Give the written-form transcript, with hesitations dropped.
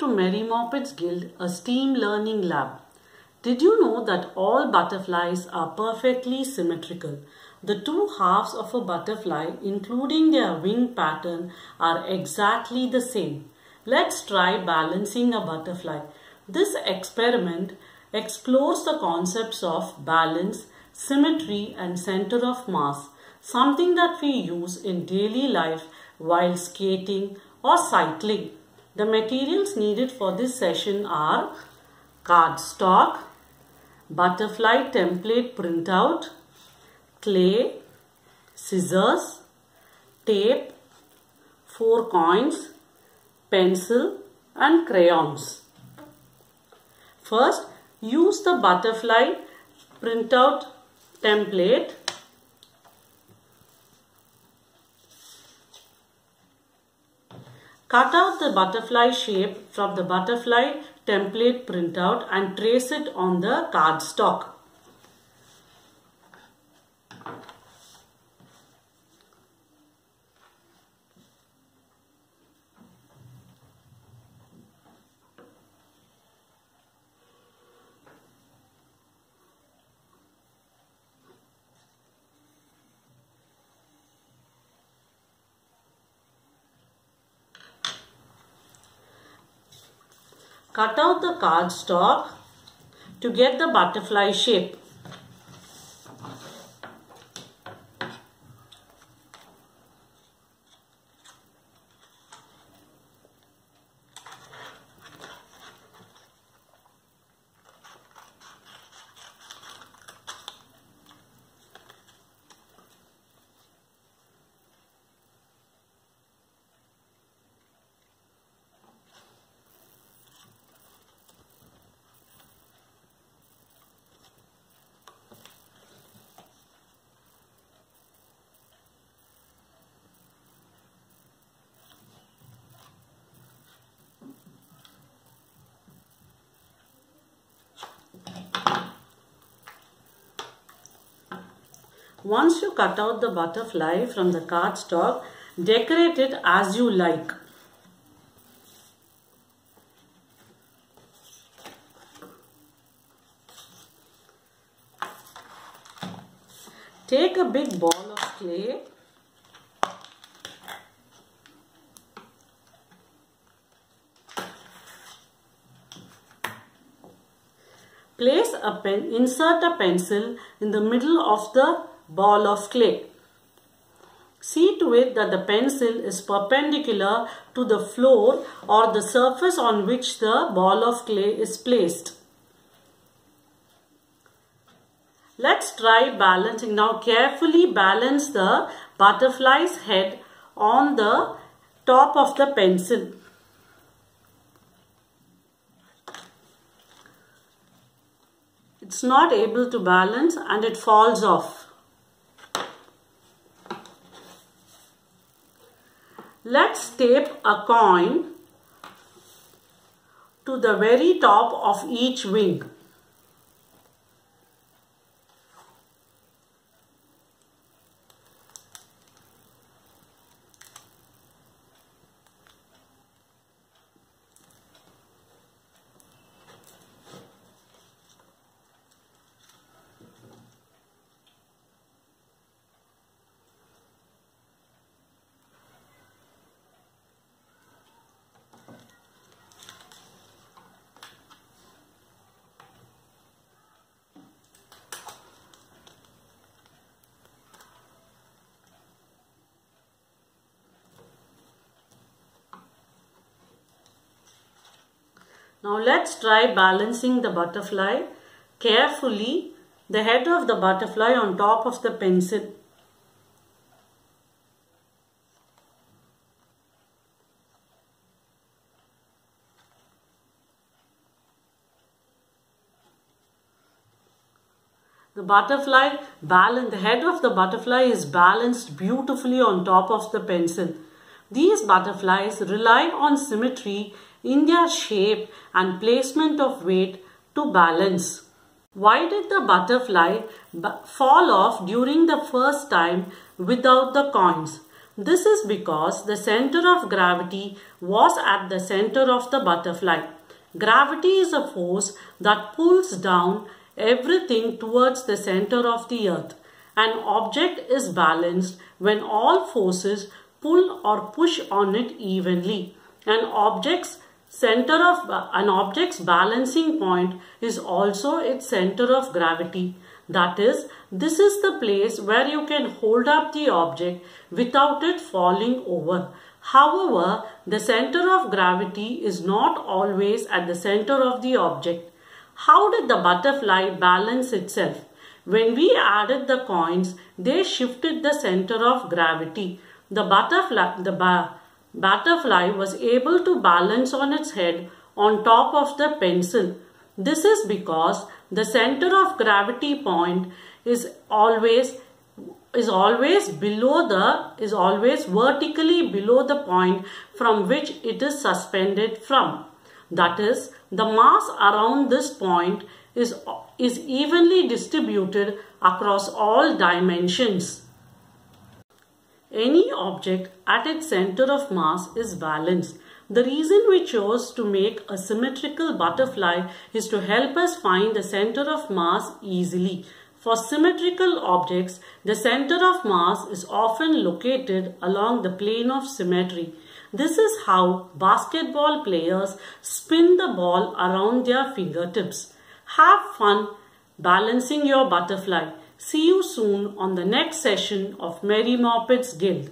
to Mary Moppet's Guild, a STEAM learning lab. Did you know that all butterflies are perfectly symmetrical? The two halves of a butterfly, including their wing pattern, are exactly the same. Let's try balancing a butterfly. This experiment explores the concepts of balance, symmetry, and center of mass, something that we use in daily life while skating or cycling. The materials needed for this session are cardstock, butterfly template printout, clay, scissors, tape, 4 coins, pencil and crayons. First, use the butterfly printout template. Cut out the butterfly shape from the butterfly template printout and trace it on the cardstock. Cut out the cardstock to get the butterfly shape. Once you cut out the butterfly from the cardstock, decorate it as you like. Take a big ball of clay . Insert a pencil in the middle of the ball of clay. See to it that the pencil is perpendicular to the floor or the surface on which the ball of clay is placed. Let's try balancing. Now carefully balance the butterfly's head on the top of the pencil. It's not able to balance and it falls off. Let's tape a coin to the very top of each wing. Now let's try balancing the butterfly carefully, the head of the butterfly on top of the pencil. The head of the butterfly is balanced beautifully on top of the pencil. These butterflies rely on symmetry in their shape and placement of weight to balance. Why did the butterfly fall off during the first time without the coins? This is because the center of gravity was at the center of the butterfly. Gravity is a force that pulls down everything towards the center of the earth. An object is balanced when all forces pull or push on it evenly. An object's balancing point is also its center of gravity. That is, this is the place where you can hold up the object without it falling over. However, the center of gravity is not always at the center of the object. How did the butterfly balance itself? When we added the coins, they shifted the center of gravity. The butterfly was able to balance on its head on top of the pencil. This is because the center of gravity point is always vertically below the point from which it is suspended from. That is, the mass around this point is evenly distributed across all dimensions. Any object at its center of mass is balanced. The reason we chose to make a symmetrical butterfly is to help us find the center of mass easily. For symmetrical objects, the center of mass is often located along the plane of symmetry. This is how basketball players spin the ball around their fingertips. Have fun balancing your butterfly. See you soon on the next session of Mary Moppet's Guild.